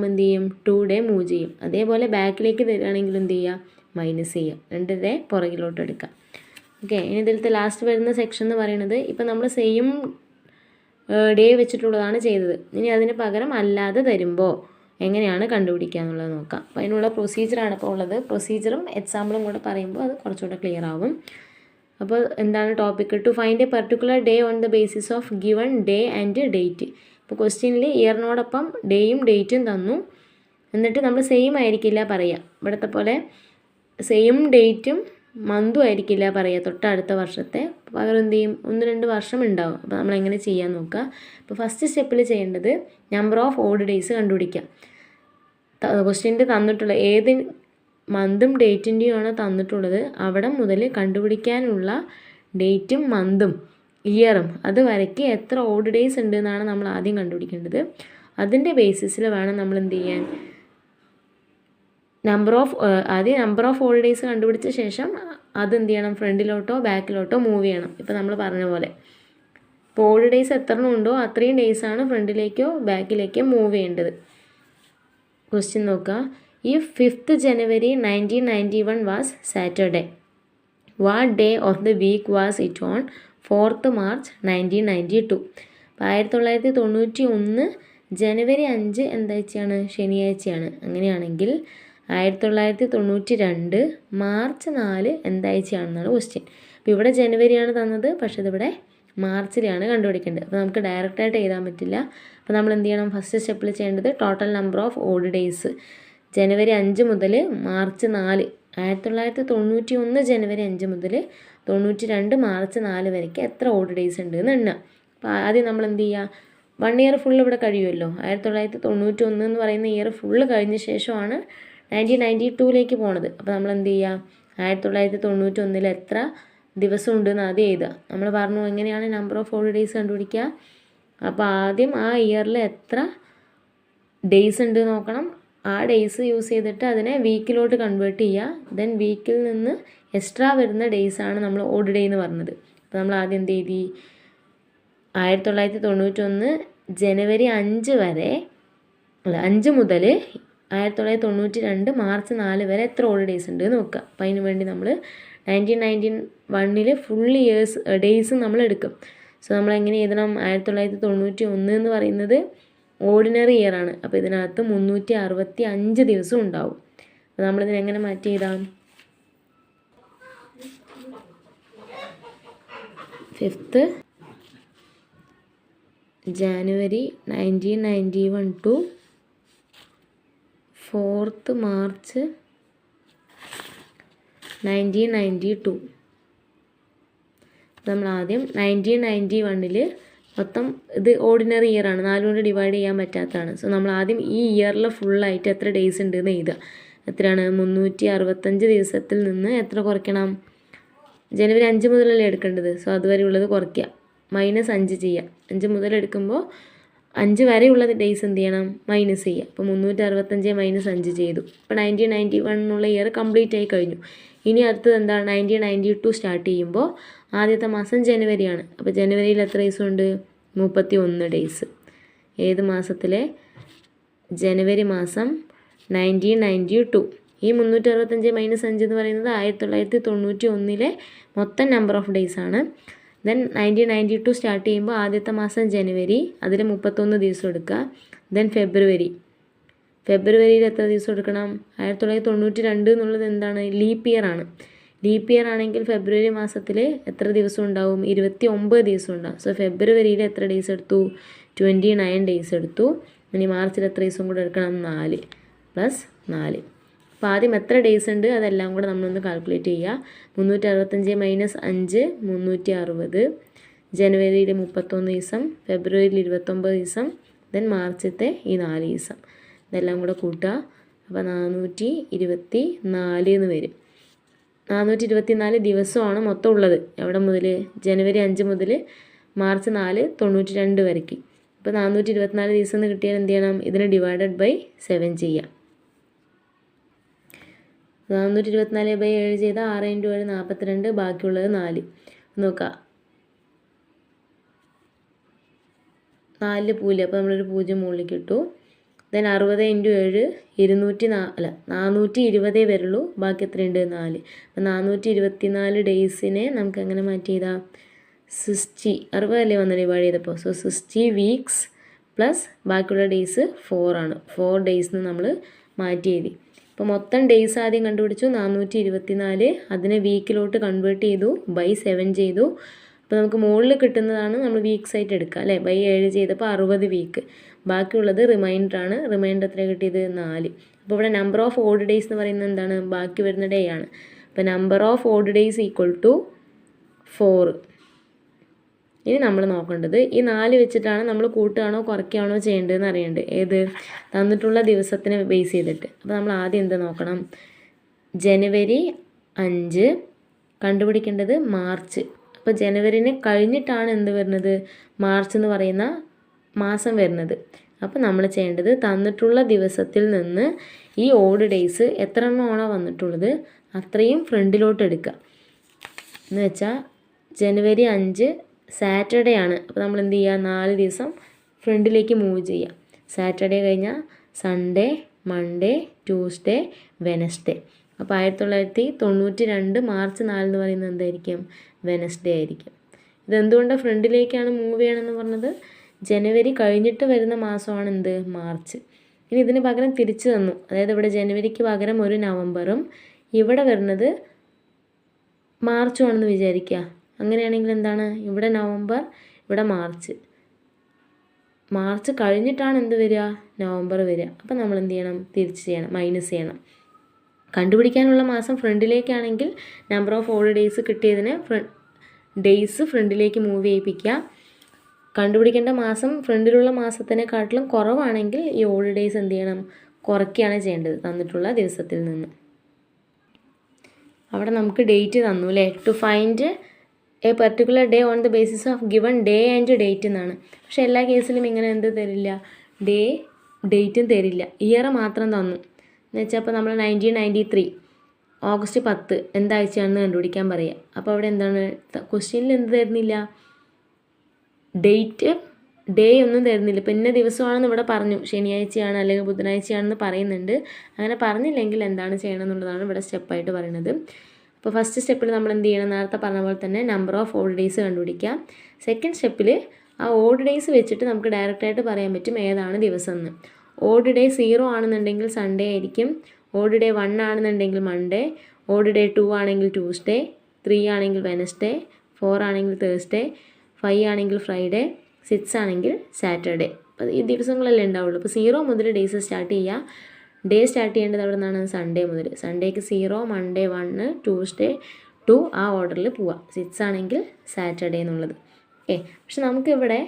എന്ത് ചെയ്യും, 2 day move ചെയ്യും. അതേപോലെ ബാക്കിലേക്ക് തരികയാണെങ്കിൽ എന്ത് ചെയ്യുക, മൈനസ് ചെയ്യുക, 2 ഡേ പുറകിലോട്ട് എടുക്കുക. ഓക്കെ, ഇനി ഇതിലത്തെ ലാസ്റ്റ് വരുന്ന സെക്ഷൻ എന്ന് പറയുന്നത് ഇപ്പം നമ്മൾ സെയിം ഡേ വെച്ചിട്ടുള്ളതാണ് ചെയ്തത്. ഇനി അതിന് പകരം അല്ലാതെ തരുമ്പോൾ എങ്ങനെയാണ് കണ്ടുപിടിക്കുക എന്നുള്ളത് നോക്കാം. അപ്പോൾ അതിനുള്ള പ്രൊസീജിയറാണ് ഇപ്പോൾ ഉള്ളത്. പ്രൊസീജിയറും എക്സാമ്പിളും കൂടെ പറയുമ്പോൾ അത് കുറച്ചുകൂടെ ക്ലിയർ ആവും. അപ്പോൾ എന്താണ് topic? To find a particular day on the basis of given day and date. ഇപ്പോൾ ക്വസ്റ്റ്യനിൽ ഇയറിനോടൊപ്പം ഡേയും ഡേറ്റും തന്നു, എന്നിട്ട് നമ്മൾ സെയിം ആയിരിക്കില്ല പറയുക. ഇവിടുത്തെ പോലെ സെയിം ഡേറ്റും മന്തും ആയിരിക്കില്ല പറയുക തൊട്ടടുത്ത വർഷത്തെ, പകരം എന്ത് ചെയ്യും, 1-2 വർഷം ഉണ്ടാവും. അപ്പോൾ നമ്മൾ എങ്ങനെ ചെയ്യാൻ നോക്കുക. ഇപ്പോൾ ഫസ്റ്റ് സ്റ്റെപ്പിൽ ചെയ്യേണ്ടത് നമ്പർ ഓഫ് ഓഡ് ഡേയ്സ് കണ്ടുപിടിക്കുക. ക്വസ്റ്റ്യൻ്റെ തന്നിട്ടുള്ള ഏത് മന്തും ഡേറ്റിൻ്റെയുമാണ് തന്നിട്ടുള്ളത് അവിടെ മുതൽ കണ്ടുപിടിക്കാനുള്ള ഡേറ്റും മന്തും ഇയറും അത് വരയ്ക്ക് എത്ര ഓഡ് ഡേയ്സ് ഉണ്ട് എന്നാണ് നമ്മൾ ആദ്യം കണ്ടുപിടിക്കേണ്ടത്. അതിൻ്റെ ബേസിസിൽ വേണം നമ്മൾ എന്ത് ചെയ്യാൻ, ആദ്യം നമ്പർ ഓഫ് ഓഡ് ഡേയ്സ് കണ്ടുപിടിച്ച ശേഷം അതെന്ത് ചെയ്യണം, ഫ്രണ്ടിലോട്ടോ ബാക്കിലോട്ടോ മൂവ് ചെയ്യണം. ഇപ്പോൾ നമ്മൾ പറഞ്ഞ പോലെ ഇപ്പോൾ ഓഡ് ഡേയ്സ് എത്ര ഉണ്ടോ അത്രയും ഡേയ്സാണ് ഫ്രണ്ടിലേക്കോ ബാക്കിലേക്കോ മൂവ് ചെയ്യേണ്ടത്. ക്വസ്റ്റ്യൻ നോക്കുക. If 5th January 1991 was Saturday, what day of the week was it on 4th March 1992? അപ്പോൾ 1991 ജനുവരി 5 എന്താഴ്ചയാണ്, ശനിയാഴ്ചയാണ്. അങ്ങനെയാണെങ്കിൽ 1992 മാർച്ച് 4 എന്താഴ്ചയാണെന്നാണ് ക്വസ്റ്റ്യൻ. അപ്പോൾ ഇവിടെ ജനുവരിയാണ് തന്നത്, പക്ഷേ ഇതിവിടെ മാർച്ചിലാണ് കണ്ടുപിടിക്കേണ്ടത്. അപ്പോൾ നമുക്ക് ഡയറക്റ്റായിട്ട് എഴുതാൻ പറ്റില്ല. അപ്പോൾ നമ്മൾ എന്ത് ചെയ്യണം, ഫസ്റ്റ് സ്റ്റെപ്പിൽ ചെയ്യേണ്ടത് total number of odd days ജനുവരി 5 മുതൽ മാർച്ച് 4, 1991 ജനുവരി 5 മുതൽ 92 മാർച്ച് 4 വരയ്ക്ക് എത്ര ഓഡ് ഡേയ്സ് ഉണ്ട് എന്ന് എണ്ണുക. അപ്പോൾ ആദ്യം നമ്മൾ എന്ത് ചെയ്യുക, 1 ഇയർ ഫുള്ള് ഇവിടെ കഴിയുമല്ലോ. 1991 എന്ന് പറയുന്ന ഇയർ ഫുള്ള് കഴിഞ്ഞ ശേഷമാണ് 1992ലേക്ക് പോണത്. അപ്പോൾ നമ്മൾ എന്ത് ചെയ്യുക, 1991 എത്ര ദിവസം ഉണ്ടെന്ന് ആദ്യം എഴുതുക. നമ്മൾ പറഞ്ഞു എങ്ങനെയാണ് നമ്പർ ഓഫ് ഓഡ് ഡേയ്സ് കണ്ടുപിടിക്കുക. അപ്പോൾ ആദ്യം ആ ഇയറിൽ എത്ര ഡേയ്സ് ഉണ്ട് നോക്കണം. ആ ഡേയ്സ് യൂസ് ചെയ്തിട്ട് അതിനെ വീക്കിലോട്ട് കൺവേർട്ട് ചെയ്യുക. ദെൻ വീക്കിൽ നിന്ന് എക്സ്ട്രാ വരുന്ന ഡേയ്സാണ് നമ്മൾ ഓഡ് ഡേ എന്ന് പറഞ്ഞത്. അപ്പോൾ നമ്മൾ ആദ്യം എന്ത് ചെയ്തി, 1991 ജനുവരി 5 വരെ, അല്ല 5 മുതൽ 1992 മാർച്ച് 4 വരെ എത്ര ഓഡ് ഡേയ്സ് ഉണ്ട് നോക്കുക. അപ്പോൾ അതിന് വേണ്ടി നമ്മൾ 1991 ഫുൾ ഡേയ്സ് നമ്മൾ എടുക്കും. സോ നമ്മൾ എങ്ങനെ എഴുതണം, 1991 എന്ന് പറയുന്നത് ഓർഡിനറി ഇയർ ആണ്. അപ്പോൾ ഇതിനകത്ത് 365 ദിവസം ഉണ്ടാവും. അപ്പോൾ നമ്മളിതിനെ എങ്ങനെ മാറ്റി എഴുതാം, 5th January 1991 to 4th March 1992. നമ്മൾ ആദ്യം 1991 മൊത്തം ഇത് ഓർഡിനറി ഇയർ ആണ്, 4 കൊണ്ട് ഡിവൈഡ് ചെയ്യാൻ പറ്റാത്തതാണ്. സോ നമ്മൾ ആദ്യം ഈ ഇയറിൽ ഫുള്ളായിട്ട് എത്ര ഡേയ്സ് ഉണ്ട് എന്ന് എഴുതുക. എത്രയാണ്, 365 ദിവസത്തിൽ നിന്ന് എത്ര കുറയ്ക്കണം, ജനുവരി 5 മുതലല്ലേ എടുക്കേണ്ടത്. സോ അതുവരെ ഉള്ളത് കുറയ്ക്കുക, -5 ചെയ്യുക. 5 മുതൽ എടുക്കുമ്പോൾ 5 വരെയുള്ള ഡേയ്സ് എന്ത് ചെയ്യണം, മൈനസ് ചെയ്യുക. അപ്പോൾ 365 - 5 ചെയ്തു. ഇപ്പോൾ 1991 എന്നുള്ള ഇയർ കംപ്ലീറ്റ് ആയി കഴിഞ്ഞു. ഇനി അടുത്തത് എന്താണ്, 1992 സ്റ്റാർട്ട് ചെയ്യുമ്പോൾ ആദ്യത്തെ മാസം ജനുവരിയാണ്. അപ്പോൾ ജനുവരിയിൽ എത്ര ദിവസമുണ്ട്, 31 ഡേയ്സ്. ഏത് മാസത്തിലെ, ജനുവരി മാസം 1992. ഈ 365 - 5 എന്ന് പറയുന്നത് 1991 മൊത്തം നമ്പർ ഓഫ് ഡേയ്സ് ആണ്. ദെൻ 1992 സ്റ്റാർട്ട് ചെയ്യുമ്പോൾ ആദ്യത്തെ മാസം ജനുവരി, അതിൽ 31 ദിവസം എടുക്കുക. ദെൻ ഫെബ്രുവരിയിൽ എത്ര ദിവസം എടുക്കണം, 1992 എന്നുള്ളത് എന്താണ്, ലീപ്പ് ഇയർ ആണ്. ലീപ്പ് ഇയർ ആണെങ്കിൽ ഫെബ്രുവരി മാസത്തിൽ എത്ര ദിവസം ഉണ്ടാവും, 29 ദിവസം ഉണ്ടാവും. സോ ഫെബ്രുവരിയിൽ എത്ര ഡേയ്സ് എടുത്തു, 29 ഡേയ്സ് എടുത്തു. ഇനി മാർച്ചിൽ എത്ര ദിവസം കൂടെ എടുക്കണം, 4 + 4. അപ്പോൾ ആദ്യം എത്ര ഡേയ്സ് ഉണ്ട് അതെല്ലാം കൂടെ നമ്മളൊന്ന് കാൽക്കുലേറ്റ് ചെയ്യുക. 365 - 5 360. ജനുവരിയിൽ 31 ദിവസം, ഫെബ്രുവരിയിൽ 29 ദിവസം, ദെൻ മാർച്ചത്തെ ഈ 4 ദിവസം. ഇതെല്ലാം കൂടെ കൂട്ടുക. അപ്പോൾ 424 എന്ന് വരും. 424 ദിവസമാണ് മൊത്തം ഉള്ളത്. എവിടെ മുതൽ, ജനുവരി 5 മുതൽ മാർച്ച് 4 92 വരയ്ക്ക്. ഇപ്പോൾ 424 ദിവസം എന്ന് കിട്ടിയാൽ എന്ത് ചെയ്യണം, ഇതിനെ /7 ചെയ്യാം. 424/7 ചെയ്താൽ 6 × 7 42, ബാക്കിയുള്ളത് 4. നോക്കുക, 4 പൂല്, അപ്പോൾ നമ്മളൊരു 0 മുകളിലേക്ക് ഇട്ടു. ദെൻ 60 × 7 420 വരുള്ളൂ. ബാക്കി എത്രയുണ്ട്? 4. അപ്പോൾ 424 ഡേയ്സിനെ നമുക്ക് എങ്ങനെ മാറ്റി ചെയ്താൽ 60 അല്ലേ വന്ന് ഡിവൈഡ് ചെയ്തപ്പോൾ. സോ 60 വീക്സ് പ്ലസ് ബാക്കിയുള്ള ഡേയ്സ് 4 ആണ്. 4 ഡേയ്സിന് നമ്മൾ മാറ്റി എഴുതി. അപ്പോൾ മൊത്തം ഡേയ്സ് ആദ്യം കണ്ടുപിടിച്ചു 424. അതിനെ വീക്കിലോട്ട് കൺവേർട്ട് ചെയ്തു, ബൈ 7 ചെയ്തു. അപ്പോൾ നമുക്ക് മുകളിൽ കിട്ടുന്നതാണ് നമ്മൾ വീക്സ് ആയിട്ട് എടുക്കുക അല്ലേ. ബൈ 7 ചെയ്തപ്പോൾ 60 വീക്ക്. ബാക്കിയുള്ളത് റിമൈൻഡറാണ്. റിമൈൻഡർ എത്ര കിട്ടിയത്? 4. അപ്പോൾ ഇവിടെ നമ്പർ ഓഫ് ഓഡ് ഡേയ്സ് എന്ന് പറയുന്നത് എന്താണ്? ബാക്കി വരുന്ന ഡേ ആണ്. അപ്പോൾ number of odd days equal to 4. ഇനി നമ്മൾ നോക്കേണ്ടത് ഈ 4 വെച്ചിട്ടാണ് നമ്മൾ കൂട്ടുകയാണോ കുറയ്ക്കുകയാണോ ചെയ്യേണ്ടതെന്ന് അറിയേണ്ടത്. ഏത്? തന്നിട്ടുള്ള ദിവസത്തിനെ ബേസ് ചെയ്തിട്ട്. അപ്പോൾ നമ്മൾ ആദ്യം എന്ത് നോക്കണം? ജനുവരി 5 കണ്ടുപിടിക്കേണ്ടത് മാർച്ച്. അപ്പോൾ ജനുവരിനെ കഴിഞ്ഞിട്ടാണ് എന്ത് വരുന്നത്? മാർച്ച് എന്ന് പറയുന്ന മാസം വരുന്നത്. അപ്പോൾ നമ്മൾ ചെയ്യേണ്ടത് തന്നിട്ടുള്ള ദിവസത്തിൽ നിന്ന് ഈ ഓഡ് ഡേയ്സ് എത്ര എണ്ണമാണോ വന്നിട്ടുള്ളത് അത്രയും ഫ്രണ്ടിലോട്ട് എടുക്കുക. എന്ന് വെച്ചാൽ ജനുവരി 5 സാറ്റർഡേ ആണ്. അപ്പോൾ നമ്മൾ എന്ത് ചെയ്യുക? 4 ദിവസം ഫ്രണ്ടിലേക്ക് മൂവ് ചെയ്യുക. സാറ്റർഡേ കഴിഞ്ഞാൽ സൺഡേ, മൺഡേ, ട്യൂസ്ഡേ, വെനസ്ഡേ. അപ്പോൾ 1992 മാർച്ച് 4 എന്ന് പറയുന്നത് എന്തായിരിക്കും? വെനസ്ഡേ ആയിരിക്കും. ഇതെന്തുകൊണ്ടാണ് ഫ്രണ്ടിലേക്കാണ് മൂവ് ചെയ്യണമെന്ന് പറഞ്ഞത്? ജനുവരി കഴിഞ്ഞിട്ട് വരുന്ന മാസമാണ് എന്ത്? മാർച്ച്. ഇനി ഇതിന് പകരം തിരിച്ചു തന്നു. അതായത് ഇവിടെ ജനുവരിക്ക് പകരം ഒരു നവംബറും ഇവിടെ വരുന്നത് മാർച്ചും ആണെന്ന് വിചാരിക്കുക. അങ്ങനെയാണെങ്കിൽ എന്താണ്? ഇവിടെ നവംബർ, ഇവിടെ മാർച്ച്. മാർച്ച് കഴിഞ്ഞിട്ടാണ് എന്ത് വരിക? നവംബർ വരിക. അപ്പം നമ്മൾ എന്ത് ചെയ്യണം? തിരിച്ച് ചെയ്യണം, മൈനസ് ചെയ്യണം. കണ്ടുപിടിക്കാനുള്ള മാസം ഫ്രണ്ടിലേക്കാണെങ്കിൽ നമ്പർ ഓഫ് ഓഡ് ഡേയ്സ് കിട്ടിയതിന് ഡേയ്സ് ഫ്രണ്ടിലേക്ക് മൂവ് ചെയ്യിപ്പിക്കുക. കണ്ടുപിടിക്കേണ്ട മാസം ഫ്രണ്ടിലുള്ള മാസത്തിനെക്കാട്ടിലും കുറവാണെങ്കിൽ ഈ ഓഡ് ഡേയ്സ് എന്ത് ചെയ്യണം? കുറയ്ക്കുകയാണ് ചെയ്യേണ്ടത് തന്നിട്ടുള്ള ദിവസത്തിൽ നിന്ന്. അവിടെ നമുക്ക് ഡേറ്റ് തന്നു അല്ലേ. To find a particular day on the basis of given day and date എന്നാണ്. പക്ഷെ എല്ലാ കേസിലും ഇങ്ങനെ എന്ത് തരില്ല? ഡേറ്റും തരില്ല, ഇയർ മാത്രം തന്നു. എന്ന് വെച്ചാൽ ഇപ്പോൾ നമ്മൾ 1993 ഓഗസ്റ്റ് 10 എന്താഴ്ചയാണെന്ന് കണ്ടുപിടിക്കാൻ പറയുക. അപ്പോൾ അവിടെ എന്താണ്? ക്വസ്റ്റ്യനിൽ എന്ത് തരുന്നില്ല? ഡേ ഒന്നും തരുന്നില്ല. ഇപ്പോൾ ഇന്ന ദിവസമാണെന്ന് ഇവിടെ പറഞ്ഞു, ശനിയാഴ്ചയാണ് അല്ലെങ്കിൽ ബുധനാഴ്ചയാണെന്ന് പറയുന്നുണ്ട്. അങ്ങനെ പറഞ്ഞില്ലെങ്കിൽ എന്താണ് ചെയ്യണം എന്നുള്ളതാണ് ഇവിടെ സ്റ്റെപ്പായിട്ട് പറയുന്നത്. അപ്പോൾ ഫസ്റ്റ് സ്റ്റെപ്പിൽ നമ്മൾ എന്ത് ചെയ്യണം? നേരത്തെ പറഞ്ഞ പോലെ തന്നെ നമ്പർ ഓഫ് ഓഡ് ഡേയ്സ് കണ്ടുപിടിക്കാം. സെക്കൻഡ് സ്റ്റെപ്പിൽ ആ ഓഡ് ഡേയ്സ് വെച്ചിട്ട് നമുക്ക് ഡയറക്റ്റായിട്ട് പറയാൻ പറ്റും ഏതാണ് ദിവസം എന്ന്. ഓഡ് ഡേ 0 ആണെന്നുണ്ടെങ്കിൽ സൺഡേ ആയിരിക്കും. ഓഡ് ഡേ 1 ആണെന്നുണ്ടെങ്കിൽ മൺഡേ. ഓഡ് ഡേ 2 ആണെങ്കിൽ ട്യൂസ്ഡേ. 3 ആണെങ്കിൽ വെനസ്ഡേ. 4 ആണെങ്കിൽ തേഴ്സ്ഡേ. 5 ആണെങ്കിൽ ഫ്രൈഡേ. 6 ആണെങ്കിൽ സാറ്റർഡേ. അപ്പോൾ ഈ ദിവസങ്ങളല്ലേ ഉണ്ടാവുള്ളൂ. അപ്പോൾ 0 മുതൽ ഡേയ്സ് സ്റ്റാർട്ട് ചെയ്യുക. ഡേ സ്റ്റാർട്ട് ചെയ്യേണ്ടത് അവിടെ നിന്നാണ്? സൺഡേ മുതൽ. സൺഡേക്ക് 0, മൺഡേ 1, ട്യൂസ്ഡേ 2 ആ ഓർഡറിൽ പോവുക. 6 ആണെങ്കിൽ സാറ്റർഡേ എന്നുള്ളത്. പക്ഷെ നമുക്കിവിടെ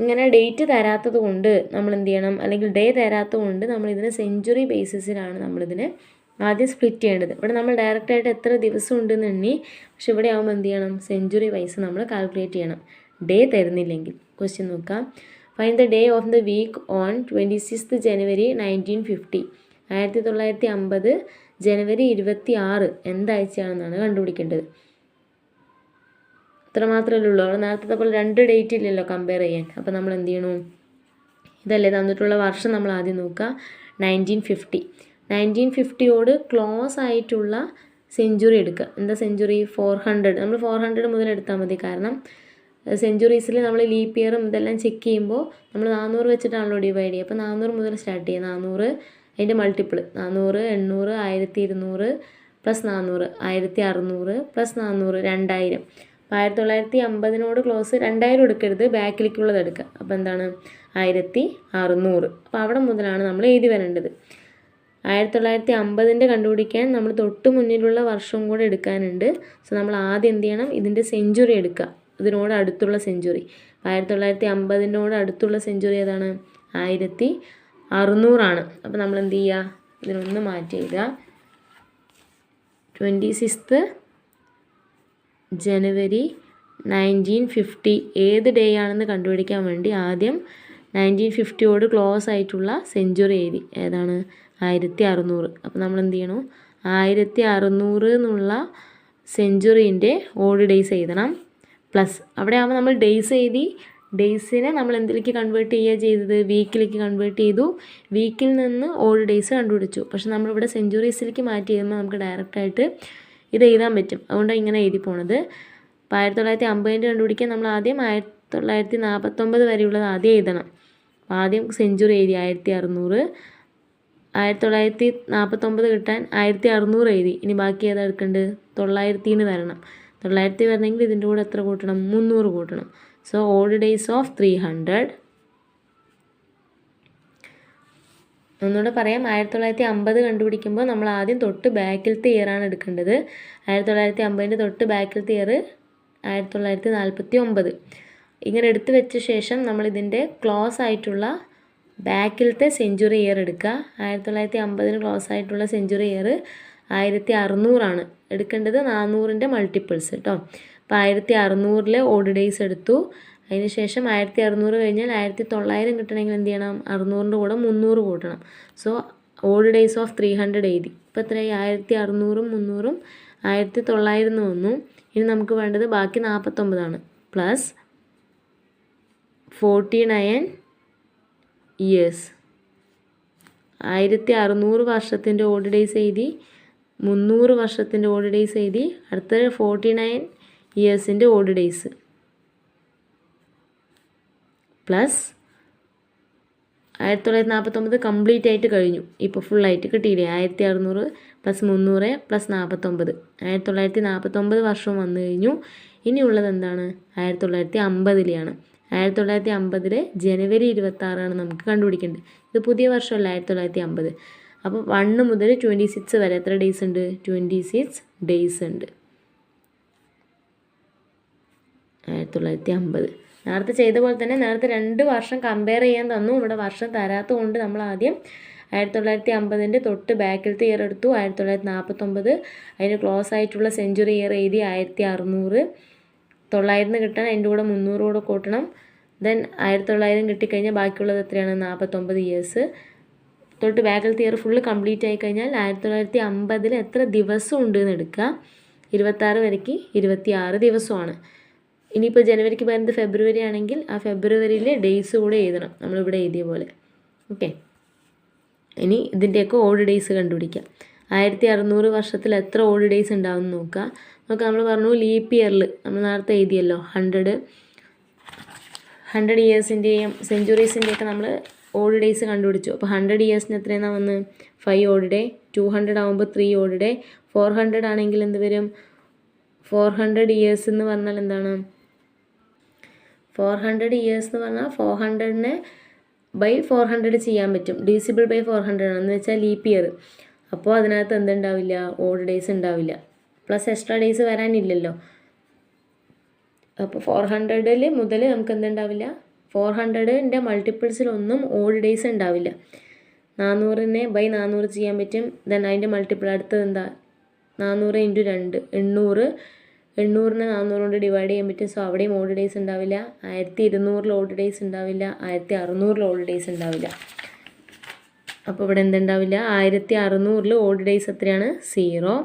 ഇങ്ങനെ ഡേറ്റ് തരാത്തത് കൊണ്ട് നമ്മൾ എന്ത് ചെയ്യണം? അല്ലെങ്കിൽ ഡേ തരാത്തത് കൊണ്ട് നമ്മളിതിനെ സെഞ്ച്വറി ബേസിസിലാണ് നമ്മളിതിനെ ആദ്യം സ്പ്ലിറ്റ് ചെയ്യേണ്ടത്. ഇവിടെ നമ്മൾ ഡയറക്റ്റായിട്ട് എത്ര ദിവസം ഉണ്ടെന്ന് എണ്ണി. പക്ഷെ ഇവിടെ ആകുമ്പോൾ എന്ത് ചെയ്യണം? സെഞ്ച്വറി വൈസ് നമ്മൾ കാൽക്കുലേറ്റ് ചെയ്യണം. ഡേ തരുന്നില്ലെങ്കിൽ. ക്വസ്റ്റ്യൻ നോക്കാം. Find the day of the week on 26 January 1950. 1950 ജനുവരി 26 എന്താഴ്ചയാണെന്നാണ് കണ്ടുപിടിക്കേണ്ടത്. ഇത്ര മാത്രമല്ലേ ഉള്ളൂ. അവിടെ നേരത്തെ പോലെ 2 ഡേറ്റ് ഇല്ലല്ലോ കമ്പയർ ചെയ്യാൻ. അപ്പോൾ നമ്മൾ എന്ത് ചെയ്യണം? ഇതല്ലേ തന്നിട്ടുള്ള വർഷം നമ്മൾ ആദ്യം നോക്കുക. 1950. 1950യോട് ക്ലോസ് ആയിട്ടുള്ള സെഞ്ച്വറി എടുക്കുക. എന്താ സെഞ്ച്വറി? 400. നമ്മൾ 400 മുതൽ എടുത്താൽ മതി. കാരണം സെഞ്ച്വറീസിൽ നമ്മൾ ലീപ്പ് ഇയറും ഇതെല്ലാം ചെക്ക് ചെയ്യുമ്പോൾ നമ്മൾ 400 വെച്ചിട്ടാണല്ലോ ഡിവൈഡ് ചെയ്യുക. അപ്പോൾ 400 മുതൽ സ്റ്റാർട്ട് ചെയ്യുക. 400 അതിൻ്റെ മൾട്ടിപ്പിൾ 400, 800, 1200 പ്ലസ് 400, 1600 പ്ലസ് 400, 2000. അപ്പോൾ 1950നോട് ക്ലോസ് 2000 എടുക്കരുത്, ബാക്കിലേക്കുള്ളത് എടുക്കുക. അപ്പോൾ എന്താണ്? 1600. അപ്പോൾ അവിടെ മുതലാണ് നമ്മൾ എഴുതി വരേണ്ടത്. 1950ൻ്റെ കണ്ടുപിടിക്കാൻ നമ്മൾ തൊട്ട് മുന്നിലുള്ള വർഷവും കൂടെ എടുക്കാനുണ്ട്. സോ നമ്മൾ ആദ്യം എന്ത് ചെയ്യണം? ഇതിൻ്റെ സെഞ്ച്വറി എടുക്കുക, ഇതിനോട് അടുത്തുള്ള സെഞ്ച്വറി. 1950നോട് അടുത്തുള്ള സെഞ്ച്വറി ഏതാണ്? 1600 അപ്പോൾ നമ്മൾ എന്ത് ചെയ്യുക? ഇതിനൊന്ന് മാറ്റി എഴുതുക. 26 ജനുവരി 1950 ഏത് ഡേ ആണെന്ന് കണ്ടുപിടിക്കാൻ വേണ്ടി ആദ്യം 1950യോട് ക്ലോസ് ആയിട്ടുള്ള സെഞ്ച്വറി എഴുതി. ഏതാണ്? 1600. അപ്പോൾ നമ്മൾ എന്ത് ചെയ്യണം? 1600 എന്നുള്ള സെഞ്ച്വറീൻ്റെ ഓഡ് ഡേയ്സ് എഴുതണം. പ്ലസ് അവിടെ ആകുമ്പോൾ നമ്മൾ ഡേയ്സ് എഴുതി, ഡേയ്സിനെ നമ്മൾ എന്തിലേക്ക് കൺവേർട്ട് ചെയ്യുക ചെയ്തത്, വീക്കിലേക്ക് കൺവേർട്ട് ചെയ്തു. വീക്കിൽ നിന്ന് ഓൾഡ് ഡേയ്സ് കണ്ടുപിടിച്ചു. പക്ഷെ നമ്മളിവിടെ സെഞ്ച്വറീസിലേക്ക് മാറ്റി ചെയ്യുമ്പോൾ നമുക്ക് ഡയറക്റ്റായിട്ട് ഇത് എഴുതാൻ പറ്റും. അതുകൊണ്ടാണ് ഇങ്ങനെ എഴുതി പോണത്. അപ്പോൾ 1950 കണ്ടുപിടിക്കാൻ നമ്മൾ ആദ്യം 1949 വരെയുള്ളത് ആദ്യം എഴുതണം. അപ്പോൾ ആദ്യം സെഞ്ച്വറി എഴുതി 1600. 1949 കിട്ടാൻ 1600 എഴുതി. ഇനി ബാക്കി ഏതാ എടുക്കേണ്ടത്, 900 വരണം. 900 വരണമെങ്കിൽ ഇതിൻ്റെ കൂടെ എത്ര കൂട്ടണം, 300 കൂട്ടണം. So old days of 300. ഒന്നുകൂടെ പറയാം, 1950 കണ്ടുപിടിക്കുമ്പോൾ നമ്മൾ ആദ്യം തൊട്ട് ബാക്കിലത്തെ ഇയറാണ് എടുക്കേണ്ടത്. 1950 തൊട്ട് ബാക്കിലത്തെ ഇയർ 1949. ഇങ്ങനെ എടുത്തു വെച്ച ശേഷം നമ്മളിതിൻ്റെ ക്ലോസ് ആയിട്ടുള്ള ബാക്കിലത്തെ സെഞ്ച്വറി ഇയർ എടുക്കുക. 1950 ക്ലോസ് ആയിട്ടുള്ള സെഞ്ച്വറി ഇയർ 1600 എടുക്കേണ്ടത്. 400ൻ്റെ മൾട്ടിപ്പിൾസ് കേട്ടോ. അപ്പോൾ 1600 ഓൾഡ് ഡേയ്സ് എടുത്തു. അതിന് ശേഷം 1600 കഴിഞ്ഞാൽ 1900 കിട്ടണമെങ്കിൽ എന്ത് ചെയ്യണം, 600ൻ്റെ കൂടെ 300 കൂട്ടണം. സോ ഓൾഡ് ഡേയ്സ് ഓഫ് 300 എഴുതി. ഇപ്പോൾ എത്രയായി, 1600ഉം 300ഉം 1900 വന്നു. ഇനി നമുക്ക് വേണ്ടത് ബാക്കി 49 പ്ലസ് 49 ഇയേഴ്സ്. 1600 വർഷത്തിൻ്റെ ഓൾഡ് ഡേയ്സ് എഴുതി, 300 വർഷത്തിൻ്റെ ഓൾഡ് ഡേയ്സ് എഴുതി. അടുത്ത 49 ഇയേഴ്സിൻ്റെ ഓൾഡ് ഡേയ്സ് പ്ലസ് 1949 കംപ്ലീറ്റ് ആയിട്ട് കഴിഞ്ഞു. ഇപ്പോൾ ഫുള്ളായിട്ട് കിട്ടിയില്ലേ, 1600 പ്ലസ് 300 പ്ലസ് 49. 1949 വർഷം വന്നു കഴിഞ്ഞു. ഇനിയുള്ളത് എന്താണ്, 1950ലെയാണ്. 1950 ജനുവരി 26 നമുക്ക് കണ്ടുപിടിക്കേണ്ടത്. ഇത് പുതിയ വർഷമല്ല, 1950. അപ്പോൾ 1 മുതൽ 26 വരെ എത്ര ഡേയ്സ് ഉണ്ട്, 26 ഡേയ്സ് ഉണ്ട്. 1950 നേരത്തെ ചെയ്ത പോലെ തന്നെ നേരത്തെ 2 വർഷം കമ്പയർ ചെയ്യാൻ തന്നു. ഇവിടെ വർഷം തരാത്തത് കൊണ്ട് നമ്മൾ ആദ്യം 1950ൻ്റെ തൊട്ട് ബാക്കിലത്തെ ഇയർ എടുത്തു. 1949 അതിന് ക്ലോസ് ആയിട്ടുള്ള സെഞ്ച്വറി ഇയർ എഴുതി 1600. 900 കിട്ടാൻ അതിൻ്റെ കൂടെ 300 കൂടെ കൂട്ടണം. ദെൻ 1900 കിട്ടിക്കഴിഞ്ഞാൽ ബാക്കിയുള്ളത് എത്രയാണ്, 49 ഇയേഴ്സ്. തൊട്ട് ബാക്കിലത്തെ ഇയർ ഫുള്ള് കംപ്ലീറ്റ് ആയി കഴിഞ്ഞാൽ 1950 എത്ര ദിവസം ഉണ്ട് എന്ന് എടുക്കുക. 26 വരയ്ക്ക് 26 ദിവസമാണ്. ഇനിയിപ്പോൾ ജനുവരിക്ക് പറയുന്നത് ഫെബ്രുവരി ആണെങ്കിൽ ആ ഫെബ്രുവരിയിലെ ഡേയ്സ് കൂടെ എഴുതണം, നമ്മളിവിടെ എഴുതിയ പോലെ. ഓക്കെ, ഇനി ഇതിൻ്റെയൊക്കെ ഓൾഡ് ഡേയ്സ് കണ്ടുപിടിക്കാം. 1600 വർഷത്തിൽ എത്ര ഓൾഡ് ഡേയ്സ് ഉണ്ടാവും നോക്കുക. നമ്മൾ പറഞ്ഞു ലീപ്പ് ഇയറിൽ നമ്മൾ നേരത്തെ എഴുതിയല്ലോ 100 ഇയേഴ്സിൻ്റെയും സെഞ്ച്വറീസിൻ്റെയൊക്കെ നമ്മൾ ഓൾഡ് ഡേയ്സ് കണ്ടുപിടിച്ചു. അപ്പോൾ 100 ഇയേഴ്സിന് എത്രയാണ് വന്ന് 5 ഓൾഡ് ഡേ. 200 ആകുമ്പോൾ 3 ഓൾഡ് ഡേ. 400 ആണെങ്കിൽ എന്ത് വരും, 400 ഇയേഴ്സ് എന്ന് പറഞ്ഞാൽ എന്താണ്, 400 ഇയേഴ്സ് എന്ന് പറഞ്ഞാൽ 400നെ ബൈ 400 ചെയ്യാൻ പറ്റും. ഡിവിസിബിൾ ബൈ 400 ആണെന്ന് വെച്ചാൽ ലീപ്പ് ഇയർ. അപ്പോൾ അതിനകത്ത് എന്തുണ്ടാവില്ല, ഓൾഡ് ഡേയ്സ് ഉണ്ടാവില്ല. പ്ലസ് എക്സ്ട്രാ ഡേയ്സ് വരാനില്ലല്ലോ. അപ്പോൾ 400 മുതൽ നമുക്ക് എന്തുണ്ടാവില്ല, 400ൻ്റെ മൾട്ടിപ്പിൾസിലൊന്നും ഓൾഡ് ഡേയ്സ് ഉണ്ടാവില്ല. 400നെ ബൈ 400 ചെയ്യാൻ പറ്റും. ദെൻ അതിൻ്റെ മൾട്ടിപ്പിൾ അടുത്തത് എന്താ, 400 × 2 800. 800നെ 400 കൊണ്ട് ഡിവൈഡ് ചെയ്യാൻ പറ്റും. സോ അവിടെയും ഓൾഡ് ഡേയ്സ് ഉണ്ടാവില്ല. 1200 ഓൾഡ് ഡേയ്സ് ഉണ്ടാവില്ല. 1600 ഓൾഡ് ഡേയ്സ് ഉണ്ടാവില്ല. അപ്പോൾ ഇവിടെ എന്തുണ്ടാവില്ല, 1600 ഓൾഡ് ഡേയ്സ് എത്രയാണ്, 0.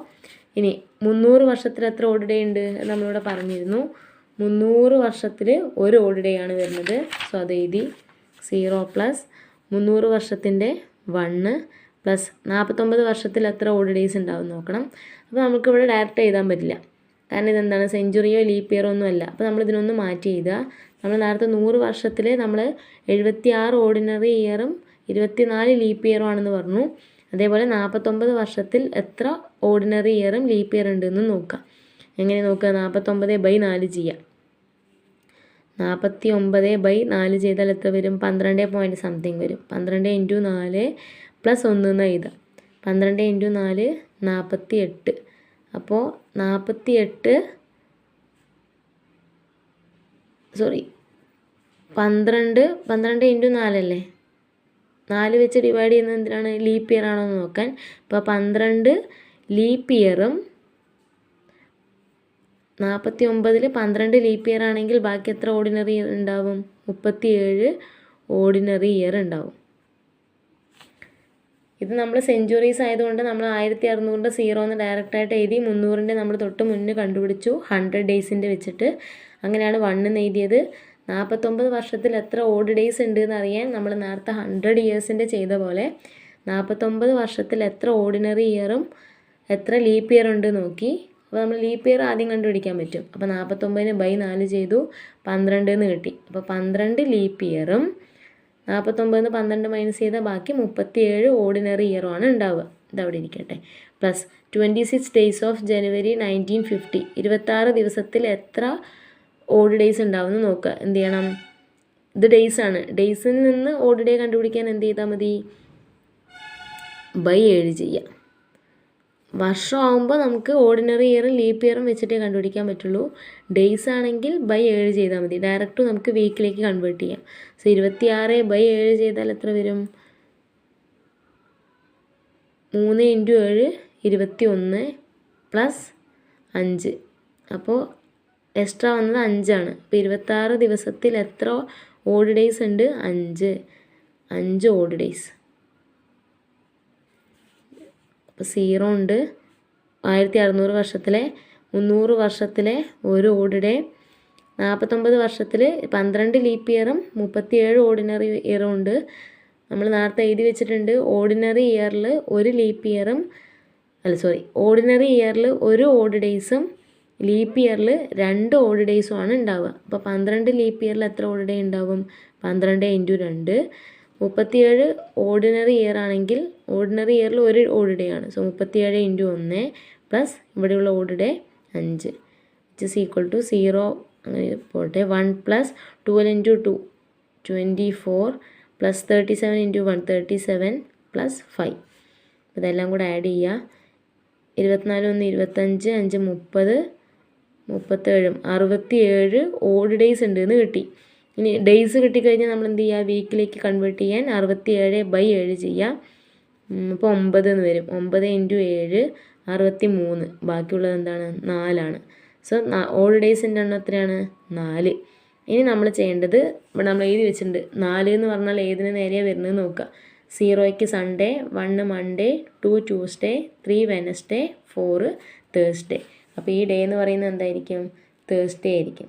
ഇനി 300 വർഷത്തിൽ എത്ര ഓൾഡ് ഡേ ഉണ്ട് നമ്മളിവിടെ പറഞ്ഞിരുന്നു. 300 വർഷത്തിൽ ഒരു ഓൾഡ് ഡേ ആണ് വരുന്നത്. സോ അത് എഴുതി 0 പ്ലസ് 300 വർഷത്തിൻ്റെ 1 പ്ലസ് 49 വർഷത്തിൽ എത്ര ഓൾഡ് ഡേയ്സ് ഉണ്ടാവും നോക്കണം. അപ്പോൾ നമുക്കിവിടെ ഡയറക്റ്റ് എഴുതാൻ പറ്റില്ല, കാരണം ഇതെന്താണ്, സെഞ്ച്വറിയോ ലീപ്പ് ഇയറോ ഒന്നും അല്ല. അപ്പോൾ നമ്മളിതിനൊന്ന് മാറ്റി എഴുതുക. നമ്മൾ നേരത്തെ 100 വർഷത്തിൽ നമ്മൾ 76 ഓർഡിനറി ഇയറും 24 ലീപ്പ് ഇയറും ആണെന്ന് പറഞ്ഞു. അതേപോലെ 49 വർഷത്തിൽ എത്ര ഓർഡിനറി ഇയറും ലീപ്പ് ഇയർ ഉണ്ടെന്ന് നോക്കാം. എങ്ങനെ നോക്കുക, 49/4 ചെയ്യാം. 49/4 ചെയ്താൽ എത്ര വരും, 12 പോയിൻറ്റ് സംതിങ് വരും. 12 × 4 പ്ലസ് 1 എന്ന് എഴുതാം. 12 × 4 48. അപ്പോൾ 12 × 4 അല്ലേ, 4 വെച്ച് ഡിവൈഡ് ചെയ്യുന്നത് എന്തിനാണ്, ലീപ്പ് ഇയർ ആണോ എന്ന് നോക്കാൻ. ഇപ്പോൾ 12 ലീപ്പ് ഇയറും 49 12 ലീപ്പ് ഇയർ ആണെങ്കിൽ ബാക്കി എത്ര ഓർഡിനറി ഇയർ ഉണ്ടാവും, 37 ഓർഡിനറി ഇയർ ഉണ്ടാവും. ഇത് നമ്മൾ സെഞ്ച്വറീസ് ആയതുകൊണ്ട് നമ്മൾ 1600ൻ്റെ 0 എന്ന് ഡയറക്റ്റായിട്ട് എഴുതി. 300ൻ്റെ നമ്മൾ തൊട്ട് മുന്നേ കണ്ടുപിടിച്ചു 100 ഡേയ്സിൻ്റെ വെച്ചിട്ട്. അങ്ങനെയാണ് 1 എന്ന് എഴുതിയത്. 49 വർഷത്തിൽ എത്ര ഓഡ് ഡേയ്സ് ഉണ്ട് എന്നറിയാൻ നമ്മൾ നേരത്തെ 100 ഇയേഴ്സിൻ്റെ ചെയ്ത പോലെ 49 വർഷത്തിൽ എത്ര ഓർഡിനറി ഇയറും എത്ര ലീപ്പ് ഇയർ ഉണ്ട് നോക്കി. അപ്പോൾ നമ്മൾ ലീപ്പ് ഇയർ ആദ്യം കണ്ടുപിടിക്കാൻ പറ്റും. അപ്പോൾ 49 ബൈ 4 ചെയ്തു 12 എന്ന് കിട്ടി. അപ്പോൾ 12 ലീപ്പ് ഇയറും 49 12 മൈനസ് ചെയ്താൽ ബാക്കി 37 ഓർഡിനറി ഇയറുമാണ് ഉണ്ടാവുക. ഇതവിടെ ഇരിക്കട്ടെ. പ്ലസ് 26 ഡേയ്സ് ഓഫ് ജനുവരി 1950. 26 ദിവസത്തിൽ എത്ര ഓഡ് ഡേയ്സ് ഉണ്ടാവും എന്ന് നോക്കുക. എന്ത് ചെയ്യണം? ഇത് ഡേയ്സ് ആണ്. ഡേയ്സിൽ നിന്ന് ഓഡ് ഡേ കണ്ടുപിടിക്കാൻ എന്ത് ചെയ്താൽ മതി? ബൈ 7 ചെയ്യാം. വർഷമാകുമ്പോൾ നമുക്ക് ഓർഡിനറി ഇയറും ലീപ്പ് ഇയറും വെച്ചിട്ടേ കണ്ടുപിടിക്കാൻ പറ്റുള്ളൂ. ഡേയ്സ് ആണെങ്കിൽ ബൈ 7 ചെയ്താൽ മതി. ഡയറക്റ്റ് നമുക്ക് വീക്കിലേക്ക് കൺവേർട്ട് ചെയ്യാം. സോ 26 ബൈ 7 ചെയ്താൽ എത്ര വരും? 3 × 7 21 പ്ലസ് 5. അപ്പോൾ എക്സ്ട്രാ വന്നത് 5 ആണ്. അപ്പോൾ 26 ദിവസത്തിൽ എത്ര ഓഡ് ഡേയ്സ് ഉണ്ട്? 5 ഓഡ് ഡേയ്സ്. അപ്പോൾ 0 ഉണ്ട്. 1600 വർഷത്തിലെ 300 വർഷത്തിലെ ഒരു ഓഡ് ഡേ. 49 വർഷത്തിൽ 12 ലീപ്പ് ഇയറും 37 ഓർഡിനറി ഇയറും ഉണ്ട്. നമ്മൾ നേരത്തെ എഴുതി വെച്ചിട്ടുണ്ട്. ഓർഡിനറി ഇയറിൽ ഒരു ലീപ്പ് ഇയറും ഓർഡിനറി ഇയറിൽ ഒരു ഓഡ് ഡേയ്സും ലീപ്പ് ഇയറിൽ 2 ഓഡ് ഡേയ്സുമാണ് ഉണ്ടാവുക. അപ്പോൾ 12 ലീപ്പ് ഇയറിൽ എത്ര ഓഡ് ഡേ ഉണ്ടാവും? 12 × 2 37 ഓർഡിനറി ഇയർ ആണെങ്കിൽ ഓർഡിനറി ഇയറിൽ ഒരു ഓഡ് ഡേ ആണ്. സോ 37 × 1 പ്ലസ് ഇവിടെയുള്ള odd day 5 which is equal to 0. അങ്ങനെ പോട്ടെ. 1 പ്ലസ് 12 × 2 24 പ്ലസ് 37 × 1 37 പ്ലസ് 5. ഇതെല്ലാം കൂടെ ആഡ് ചെയ്യുക. 24 1 25 5 30 37 67 ഓഡ് ഡേയ്സ് ഉണ്ട് എന്ന് കിട്ടി. ഇനി ഡേയ്സ് കിട്ടിക്കഴിഞ്ഞാൽ നമ്മൾ എന്ത് ചെയ്യുക? വീക്കിലേക്ക് കൺവേർട്ട് ചെയ്യാൻ 67 ബൈ 7 ചെയ്യുക. അപ്പോൾ 9 എന്ന് വരും. 9 × 7 63. ബാക്കിയുള്ളത് എന്താണ്? 4 ആണ്. സോ ഓഡ് ഡേയ്സിൻ്റെ എണ്ണം എത്രയാണ്? 4. ഇനി നമ്മൾ ചെയ്യേണ്ടത് ഇവിടെ നമ്മൾ എഴുതി വെച്ചിട്ടുണ്ട്. 4 എന്ന് പറഞ്ഞാൽ ഏതിന് നേരെയാണ് വരുന്നത് നോക്കുക. 0ക്ക് Sunday, 1 Monday, 2 Tuesday, 3 Wednesday, 4 Thursday. അപ്പോൾ ഈ ഡേ എന്ന് പറയുന്നത് എന്തായിരിക്കും? തേഴ്സ്ഡേ ആയിരിക്കും.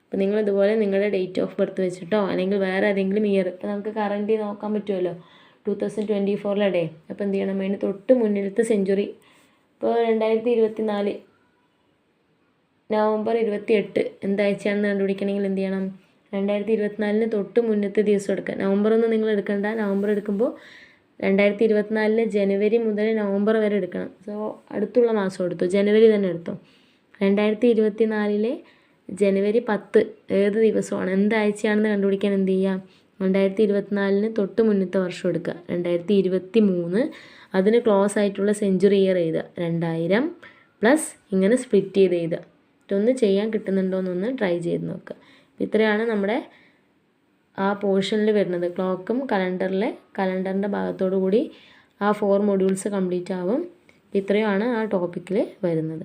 അപ്പോൾ നിങ്ങൾ ഇതുപോലെ നിങ്ങളുടെ ഡേറ്റ് ഓഫ് ബർത്ത് വെച്ചിട്ടോ അല്ലെങ്കിൽ വേറെ ഏതെങ്കിലും ഇയർ, ഇപ്പോൾ നമുക്ക് കറൻറ്റ് നോക്കാൻ പറ്റുമല്ലോ 2024 ഡേ. അപ്പോൾ എന്ത് ചെയ്യണം? അതിന് തൊട്ട് മുന്നിലത്തെ സെഞ്ചുറി. ഇപ്പോൾ 2024 നവംബർ 28 എന്താഴ്ചയാണെന്ന് കണ്ടുപിടിക്കണമെങ്കിൽ എന്ത് ചെയ്യണം? 2024 തൊട്ട് മുന്നത്തെ ദിവസം എടുക്കുക. നവംബറൊന്നും നിങ്ങൾ എടുക്കണ്ട. നവംബർ എടുക്കുമ്പോൾ 2024 ജനുവരി മുതൽ നവംബർ വരെ എടുക്കണം. സോ അടുത്തുള്ള മാസം എടുത്തു. ജനുവരി തന്നെ എടുത്തോ. 2024 ജനുവരി 10 ഏത് ദിവസമാണ്, എന്താഴ്ചയാണെന്ന് കണ്ടുപിടിക്കാൻ എന്ത് ചെയ്യുക? 2024 തൊട്ട് മുന്നത്തെ വർഷം എടുക്കുക. 2023 അതിന് ക്ലോസ് ആയിട്ടുള്ള സെഞ്ചുറി ഇയർ എഴുതുക. 2000 പ്ലസ് ഇങ്ങനെ സ്പ്ലിറ്റ് ചെയ്ത് എഴുതുക. ഇതൊന്ന് ചെയ്യാൻ കിട്ടുന്നുണ്ടോ എന്നൊന്ന് ട്രൈ ചെയ്ത് നോക്കുക. ഇത്രയാണ് നമ്മുടെ ആ പോർഷനിൽ വരുന്നത്. ക്ലോക്കും കലണ്ടറിൻ്റെ ഭാഗത്തോടു കൂടി ആ 4 മൊഡ്യൂൾസ് കംപ്ലീറ്റ് ആവും. ഇത്രയുമാണ് ആ ടോപ്പിക്കിൽ വരുന്നത്.